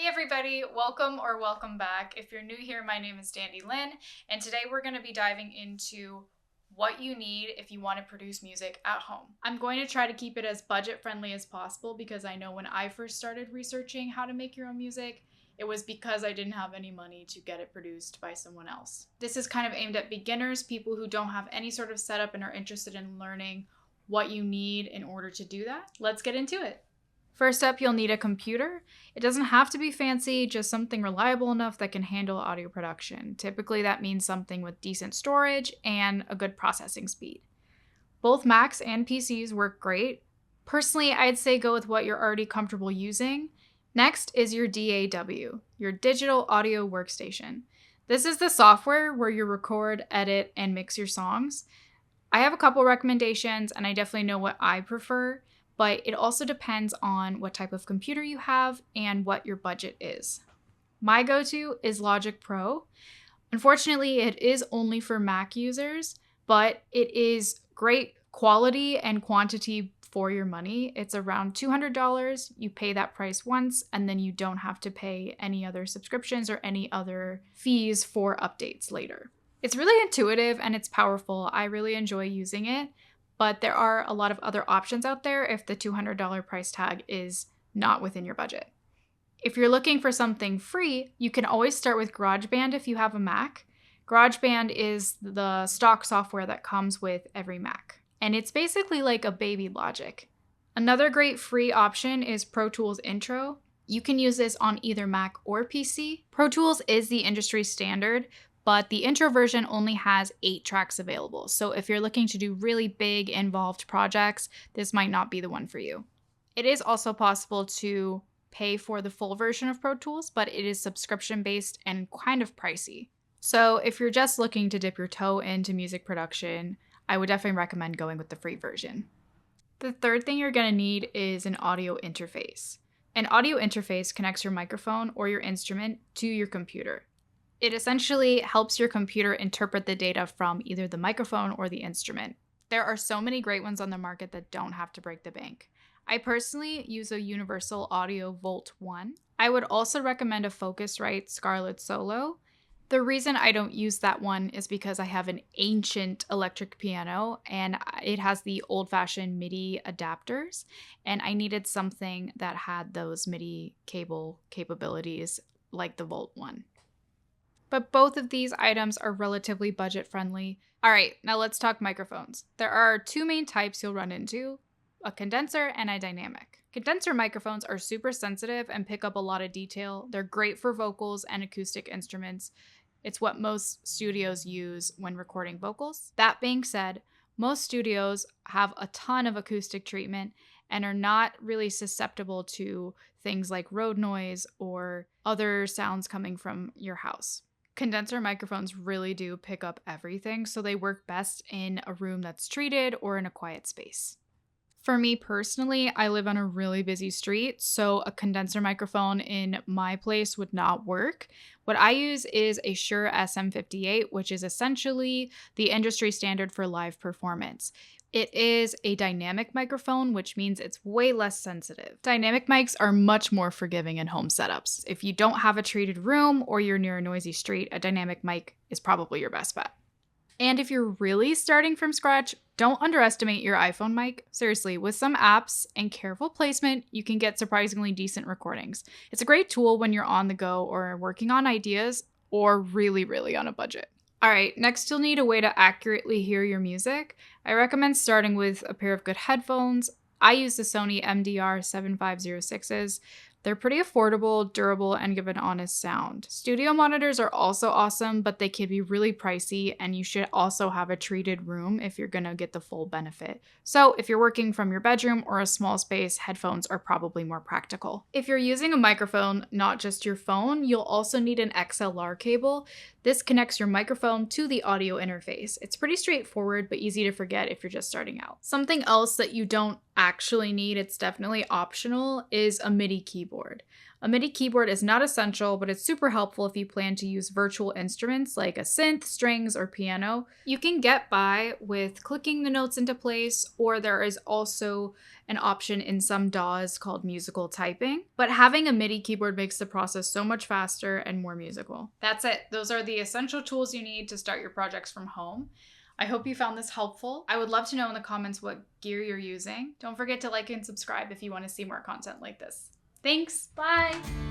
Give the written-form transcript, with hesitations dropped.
Hey everybody, welcome or welcome back. If you're new here, my name is Dandy Lynn, and today we're going to be diving into what you need if you want to produce music at home. I'm going to try to keep it as budget friendly as possible because I know when I first started researching how to make your own music, it was because I didn't have any money to get it produced by someone else. This is kind of aimed at beginners, people who don't have any sort of setup and are interested in learning what you need in order to do that. Let's get into it. First up, you'll need a computer. It doesn't have to be fancy, just something reliable enough that can handle audio production. Typically, that means something with decent storage and a good processing speed. Both Macs and PCs work great. Personally, I'd say go with what you're already comfortable using. Next is your DAW, your digital audio workstation. This is the software where you record, edit, and mix your songs. I have a couple recommendations, and I definitely know what I prefer, but it also depends on what type of computer you have and what your budget is. My go-to is Logic Pro. Unfortunately, it is only for Mac users, but it is great quality and quantity for your money. It's around $200. You pay that price once, and then you don't have to pay any other subscriptions or any other fees for updates later. It's really intuitive and it's powerful. I really enjoy using it. But there are a lot of other options out there if the $200 price tag is not within your budget. If you're looking for something free, you can always start with GarageBand if you have a Mac. GarageBand is the stock software that comes with every Mac, and it's basically like a baby Logic. Another great free option is Pro Tools Intro. You can use this on either Mac or PC. Pro Tools is the industry standard, but the intro version only has 8 tracks available. So if you're looking to do really big, involved projects, this might not be the one for you. It is also possible to pay for the full version of Pro Tools, but it is subscription-based and kind of pricey. So if you're just looking to dip your toe into music production, I would definitely recommend going with the free version. The third thing you're gonna need is an audio interface. An audio interface connects your microphone or your instrument to your computer. It essentially helps your computer interpret the data from either the microphone or the instrument. There are so many great ones on the market that don't have to break the bank. I personally use a Universal Audio Volt 1. I would also recommend a Focusrite Scarlett Solo. The reason I don't use that one is because I have an ancient electric piano and it has the old-fashioned MIDI adapters, and I needed something that had those MIDI cable capabilities like the Volt 1. But both of these items are relatively budget friendly. All right, now let's talk microphones. There are 2 main types you'll run into, a condenser and a dynamic. Condenser microphones are super sensitive and pick up a lot of detail. They're great for vocals and acoustic instruments. It's what most studios use when recording vocals. That being said, most studios have a ton of acoustic treatment and are not really susceptible to things like road noise or other sounds coming from your house. Condenser microphones really do pick up everything, so they work best in a room that's treated or in a quiet space. For me personally, I live on a really busy street, so a condenser microphone in my place would not work. What I use is a Shure SM58, which is essentially the industry standard for live performance. It is a dynamic microphone, which means it's way less sensitive. Dynamic mics are much more forgiving in home setups. If you don't have a treated room or you're near a noisy street, a dynamic mic is probably your best bet. And if you're really starting from scratch, don't underestimate your iPhone mic. Seriously, with some apps and careful placement, you can get surprisingly decent recordings. It's a great tool when you're on the go or working on ideas or really on a budget. All right, next you'll need a way to accurately hear your music. I recommend starting with a pair of good headphones. I use the Sony MDR 7506s. They're pretty affordable, durable, and give an honest sound. Studio monitors are also awesome, but they can be really pricey, and you should also have a treated room if you're gonna get the full benefit. So if you're working from your bedroom or a small space, headphones are probably more practical. If you're using a microphone, not just your phone, you'll also need an XLR cable. This connects your microphone to the audio interface. It's pretty straightforward, but easy to forget if you're just starting out. Something else that you don't actually need, it's definitely optional, is a MIDI keyboard. A MIDI keyboard is not essential, but it's super helpful if you plan to use virtual instruments like a synth, strings, or piano. You can get by with clicking the notes into place, or there is also an option in some DAWs called musical typing. But having a MIDI keyboard makes the process so much faster and more musical. That's it. Those are the essential tools you need to start your projects from home. I hope you found this helpful. I would love to know in the comments what gear you're using. Don't forget to like and subscribe if you want to see more content like this. Thanks. Bye.